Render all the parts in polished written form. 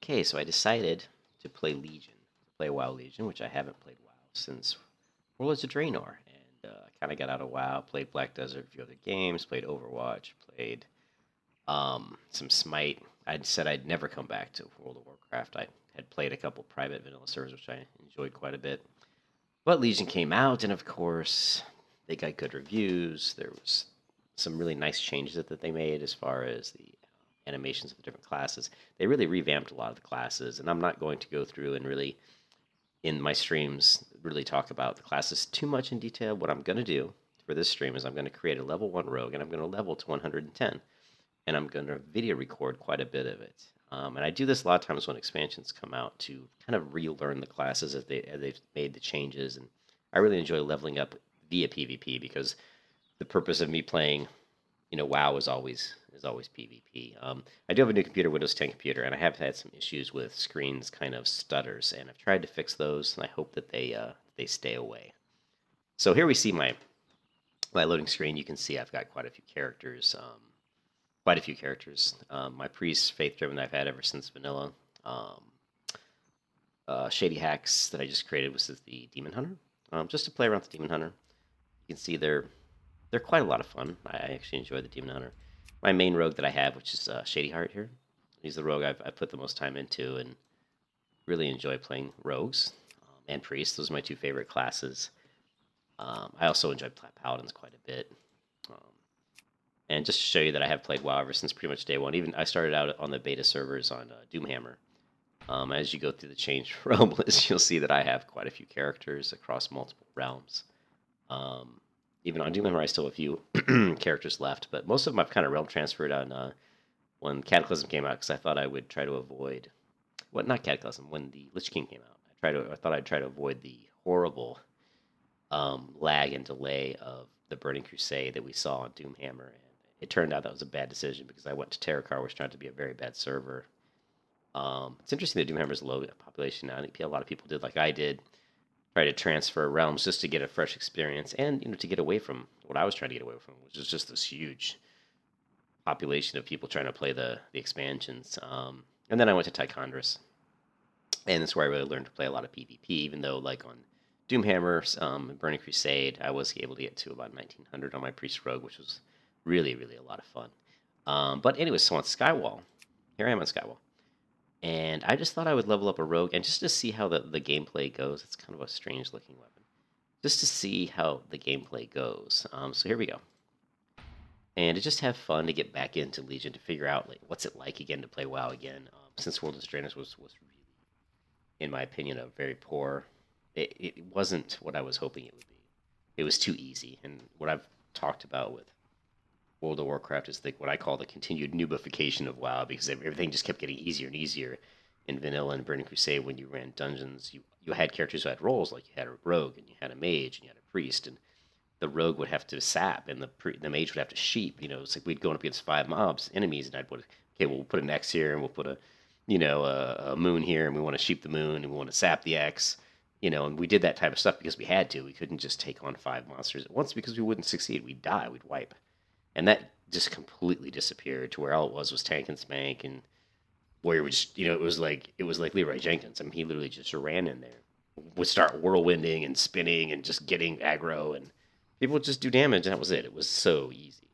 Okay, so I decided to play Legion, to play WoW Legion, which I haven't played WoW since Warlords of Draenor, and I kind of got out of WoW, played Black Desert, a few other games, played Overwatch, played some Smite. I'd said I'd never come back to World of Warcraft. I had played a couple private vanilla servers, which I enjoyed quite a bit. But Legion came out, and of course, they got good reviews. There was some really nice changes that they made as far as the animations of the different classes. They really revamped a lot of the classes, and I'm not going to go through and really, in my streams, really talk about the classes too much in detail. What I'm going to do for this stream is I'm going to create a level 1 rogue, and I'm going to level to 110, and I'm going to video record quite a bit of it. And I do this a lot of times when expansions come out to kind of relearn the classes as they've made the changes. And I really enjoy leveling up via PvP because the purpose of me playing, WoW is always PvP. I do have a new computer, Windows 10 computer, and I have had some issues with screens kind of stutters, and I've tried to fix those, and I hope that they stay away. So here we see my loading screen. You can see I've got quite a few characters. My priest, faith driven, I've had ever since vanilla. Shady hacks that I just created was the demon hunter, just to play around with the demon hunter. You can see they're quite a lot of fun. I actually enjoy the demon hunter. My main rogue that I have, which is Shady Heart here, he's the rogue I've put the most time into and really enjoy playing rogues and priests. Those are my two favorite classes. I also enjoy paladins quite a bit. And just to show you that I have played WoW ever since pretty much day one. Even I started out on the beta servers on Doomhammer. As you go through the change realm list, you'll see that I have quite a few characters across multiple realms. Even on Doomhammer, I still have a few characters left, but most of them I've kind of realm transferred on when Cataclysm came out because I thought I would try to avoid, well, not Cataclysm, when the Lich King came out. I thought I'd try to avoid the horrible lag and delay of the Burning Crusade that we saw on Doomhammer. And it turned out that was a bad decision because I went to Terracar, which turned out to be a very bad server. It's interesting that Doomhammer's low population now. I think a lot of people did like I did, try to transfer realms just to get a fresh experience and to get away from what I was trying to get away from, which is just this huge population of people trying to play the expansions. And then I went to Tichondrus, and that's where I really learned to play a lot of PvP, even though like on Doomhammer, Burning Crusade, I was able to get to about 1900 on my Priest Rogue, which was really, really a lot of fun. But anyways, so on Skywall, here I am on Skywall. And I just thought I would level up a rogue, and just to see how the gameplay goes. It's kind of a strange looking weapon. Just to see how the gameplay goes. So here we go. And to just have fun to get back into Legion, to figure out like what's it like again to play WoW again. Since World of Draenor was really, in my opinion, a very poor. It wasn't what I was hoping it would be. It was too easy. And what I've talked about with World of Warcraft is what I call the continued noobification of WoW, because everything just kept getting easier and easier. In Vanilla and Burning Crusade, when you ran dungeons, you had characters who had roles, like you had a rogue, and you had a mage, and you had a priest, and the rogue would have to sap, and the mage would have to sheep. It's like we'd go up against 5 mobs, enemies, and I'd put, okay, we'll put an X here, and we'll put a moon here, and we want to sheep the moon, and we want to sap the X. And we did that type of stuff because we had to. We couldn't just take on 5 monsters at once because we wouldn't succeed. We'd die. We'd wipe. And that just completely disappeared to where all it was tank and spank, and Warrior would just, it was like Leroy Jenkins. I mean, he literally just ran in there, would start whirlwinding and spinning and just getting aggro, and people would just do damage, and that was it. It was so easy.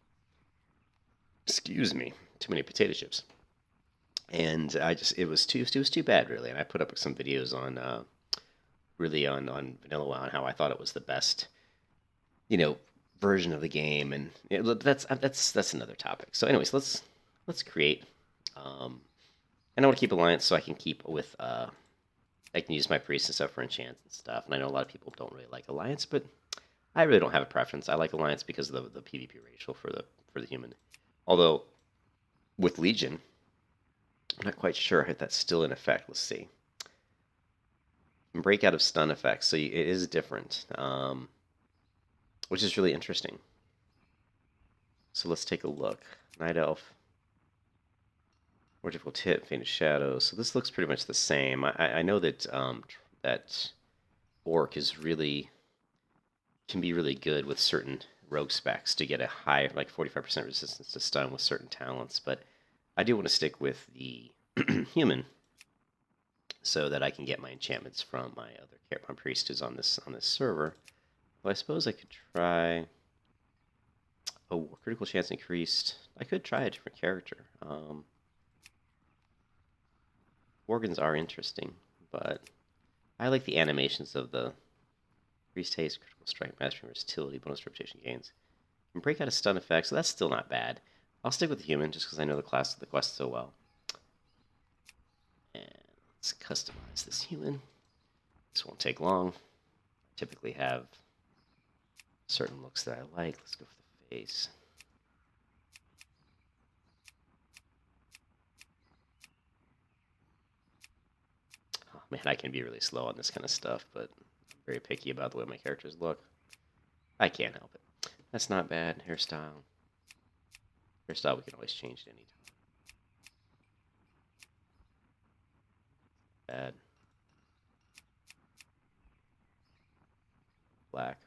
Excuse me, too many potato chips. And it was too bad, really. And I put up some videos on on Vanilla WoW and how I thought it was the best, version of the game, and that's another topic. So, anyways, let's create. And I want to keep Alliance so I can keep with. I can use my priests and stuff for enchants and stuff. And I know a lot of people don't really like Alliance, but I really don't have a preference. I like Alliance because of the PvP ratio for the human. Although with Legion, I'm not quite sure if that's still in effect. Let's see. Break out of stun effects, so it is different. Which is really interesting. So let's take a look. Night Elf. More difficult hit, Faint Shadow. So this looks pretty much the same. I know that that Orc can be really good with certain rogue specs to get a high, like 45% resistance to stun with certain talents, but I do want to stick with the human so that I can get my enchantments from my priest who's on this server. Well, I suppose I could try. Oh, critical chance increased. I could try a different character. Organs are interesting, but I like the animations of the priest haste, critical strike, mastery, versatility, bonus reputation gains. Can break out a stun effect, so that's still not bad. I'll stick with the human just because I know the quest so well. And let's customize this human. This won't take long. I typically have certain looks that I like. Let's go for the face. Oh man, I can be really slow on this kind of stuff, but I'm very picky about the way my characters look. I can't help it. That's not bad. Hairstyle. Hairstyle we can always change at any time. Bad. Black.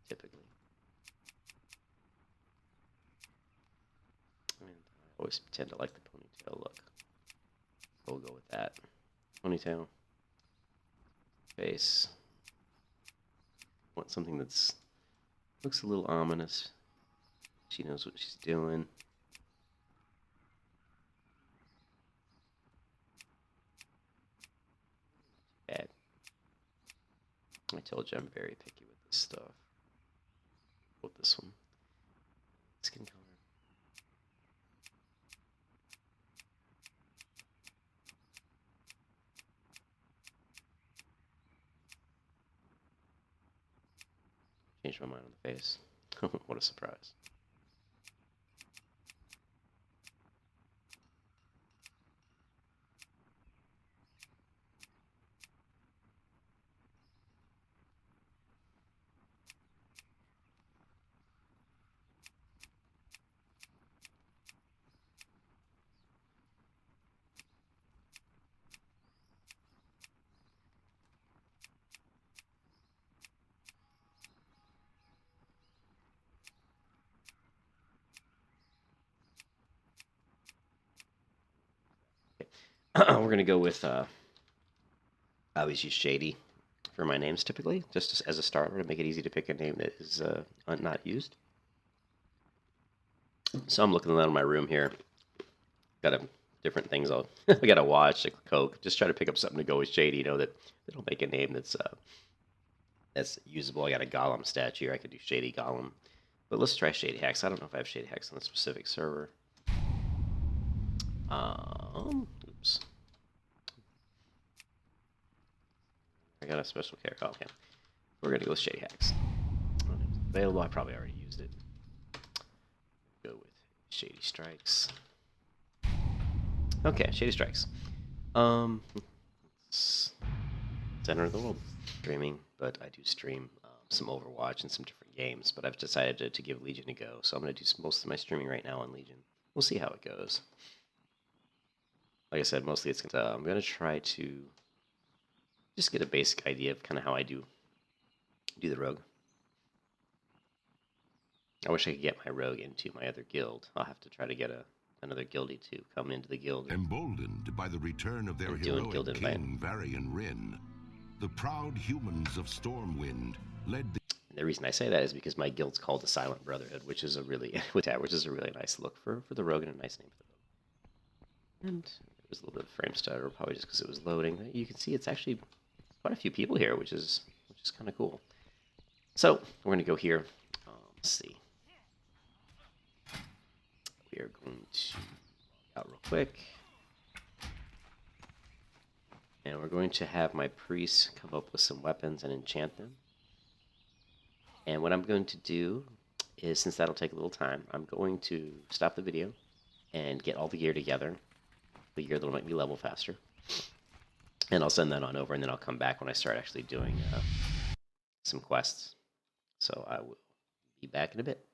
Typically. And I always tend to like the ponytail look. So we'll go with that. Ponytail. Face. Want something that's looks a little ominous. She knows what she's doing. Bad. I told you I'm very picky with this stuff. With this one. Skin color. Changed my mind on the face. What a surprise. We're going to go with, I always use Shady for my names typically, just as a starter to make it easy to pick a name that is not used. So I'm looking around my room here. Got different things I gotta watch, like Coke. Just try to pick up something to go with Shady, you know, that it'll make a name that's usable. I got a Golem statue here. I could do Shady Golem. But let's try Shady Hex. I don't know if I have Shady Hex on a specific server. Oops. I got a special character. Okay. We're going to go with Shady Hex. Available. I probably already used it. Go with Shady Strikes. Okay, Shady Strikes. Center of the world. Streaming, but I do stream some Overwatch and some different games, but I've decided to give Legion a go, so I'm going to do most of my streaming right now on Legion. We'll see how it goes. Like I said, mostly it's I'm going to try to just get a basic idea of kind of how I do the rogue. I wish I could get my rogue into my other guild. I'll have to try to get another guildie to come into the guild. Emboldened by the return of their heroic king, Varian Wrynn, the proud humans of Stormwind led the reason I say that is because my guild's called the Silent Brotherhood, which is a really nice look for the rogue and a nice name for the rogue. And there's a little bit of frame stutter, probably just because it was loading. You can see it's actually quite a few people here, which is kind of cool. So we're going to go here. Let's see. We are going to log out real quick. And we're going to have my priests come up with some weapons and enchant them. And what I'm going to do is, since that'll take a little time, I'm going to stop the video and get all the gear together. The gear that'll make me level faster. And I'll send that on over, and then I'll come back when I start actually doing some quests. So I will be back in a bit.